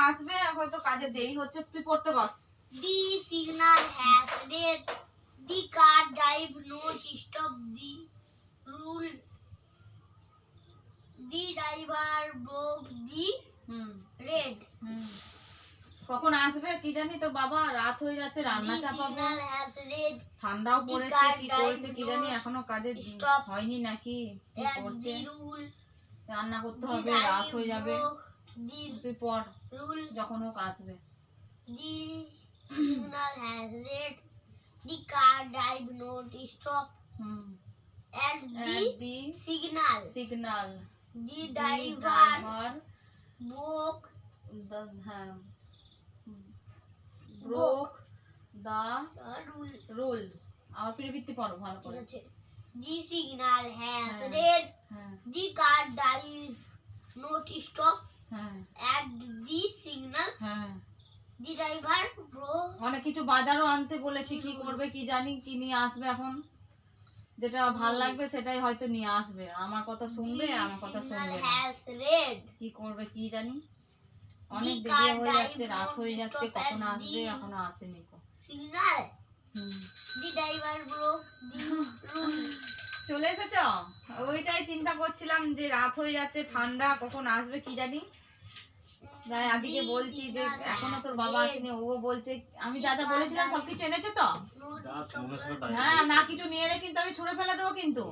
আসবে, হয়তো কাজে দেরি হচ্ছে, তুই পড়তে বস। The signal has read. The car drive not stop the rule. The driver broke the red. কখন আসবে কি জানি, তো বাবা রাত হয়ে যাচ্ছে, রান্না The চাপাবো, signal has read. ঠান্ডাও পড়েছে, কি করছে কি জানি, এখনো কাজে Stop. হয়নি নাকি, কি And করছে, the rule. রান্না করতে The হবে, রাত হয়ে যাবে, broke the তুই পড়, rule. যখন হোক আসবে। The signal has read. The car drive not stop. And the signal. The driver broke the rule. আর পরিবৃত্তি পড়ো ভালো করে। The signal has read. The car drive not stop. And the signal. The driver broke. অনেক কিছু বাজারও আনতে বলেছি, কি করবে কি জানি, কি নিয়ে আসবে এখন, যেটা ভাল লাগবে সেটাই হয়তো নিয়ে আসবে, আমার কথা শুনবে, আমার কথা শুনবে না, কি করবে কি জানি, অনেক দেরি হয়ে যাচ্ছে, রাত হয়ে যাচ্ছে, কখন আসবে, এখনো আসেনি। সিগন্যাল দি ড্রাইভার ব্রোক দি রুল। চলে এসেছ? ওইটাই চিন্তা করছিলাম যে রাত হয়ে যাচ্ছে, ঠান্ডা, কখন আসবে কি জানি। তাই আদিকে বলছি যে এখনো তোর বাবা আসেনি, ও বলছে আমি যা যা বলেছিলাম সবকিছু এনেছে তো? হ্যাঁ, না কিছু নিয়ে এলে কিন্তু আমি ছুঁড়ে ফেলে দেবো কিন্তু।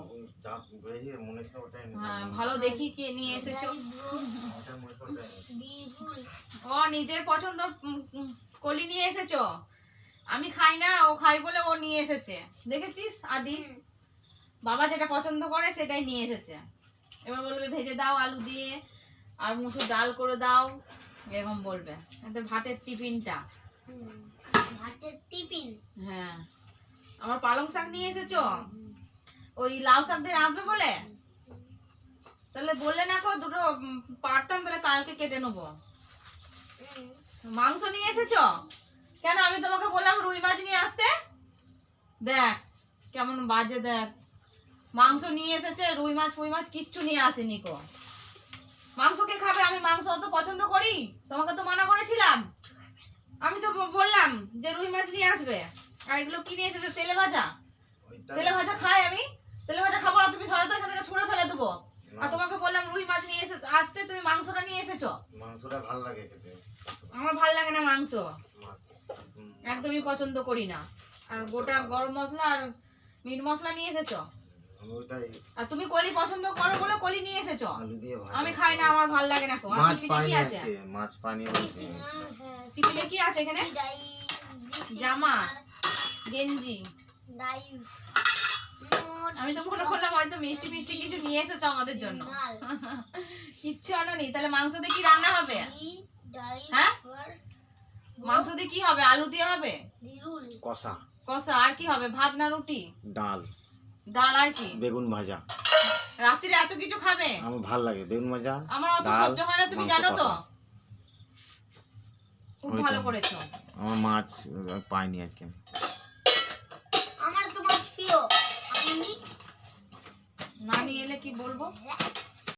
হ্যাঁ, ভালো দেখি কে নিয়ে এসেছো। ও নিজের পছন্দ কলি নিয়ে এসেছো, আমি খাই না, ও খাই বলে ও নিয়ে এসেছে, দেখেছিস আদি, বাবা যেটা পছন্দ করে সেটাই নিয়ে এসেছে। এবার বলবে ভেজে দাও আলু দিয়ে, আর মুসুর ডাল করে দাও, এরকম বলবে। এটা ভাতের টিফিনটা, ভাতের টিফিন। হ্যাঁ, আমার পালং শাক নিয়ে এসেছো, ওই লাউ শাক দিয়ে রাঁধবে বলে, তাহলে বললে না কো, দুটো পারতাম, তাহলে কালকে কেটে নেবো। মাংস নিয়ে এসেছো কেন? আমি তোমাকে বললাম রুই মাছ নিয়ে আসতে, দেখ কেমন বাজে, দেখ মাংস নিয়ে এসেছে, রুই মাছ ফুই মাছ কিচ্ছু নিয়ে আসেনি কো। মাংস কে খাবে? আমি মাংস অত পছন্দ করি? তোমাকে তো মানা করেছিলাম, আমি তো বললাম যে রুই মাছ নিয়ে আসবে। আর এগুলো কি নিয়ে এসেছো? তেলে ভাজা, তেলে ভাজা খাই আমি, তেলে ভাজা খাবো না, তুমি সরাতে এখান থেকে ছুঁড়ে ফেলে দেবো। আর তোমাকে বললাম রুই মাছ নিয়ে আসতে, তুমি মাংসটা নিয়ে এসেছো। মাংসটা ভালো লাগে খেতে, আমার ভালো লাগে না মাংস, একদমই পছন্দ করি না। আর গোটা গরম মশলা আর মিট মশলা নিয়ে এসেছো, আর তুমি কলি পছন্দ করো বলে কলি নিয়ে এসেছো, আমি খাই না, আমার ভালো লাগে না। কি আছে? মাছ পানি টিফিনে কি আছে এখানে? জামা, গেঞ্জি। আমি তো মনে করলাম হয়তো মিষ্টি মিষ্টি কিছু নিয়ে এসেছো আমাদের জন্য, কিচ্ছু আনোনি। তাহলে মাংস দিয়ে কি রান্না হবে? হ্যাঁ, মাংস দিয়ে কি হবে? আলু দিয়ে হবে কষা, কষা। আর কি হবে? ভাত না রুটি? ডাল। ডাল আর কি? বেগুন ভাজা। রাত্রিরে এত কিছু খাবে? আমার ভালো লাগে বেগুন ভাজা, আমার অত সহ্য হয় না, তুমি জানো তো। খুব ভালো করেছো। আমার মাছ পাইনি আজকে, আমার তো মাছ প্রিয়, আমি না নিয়ে এলে কি বলবো?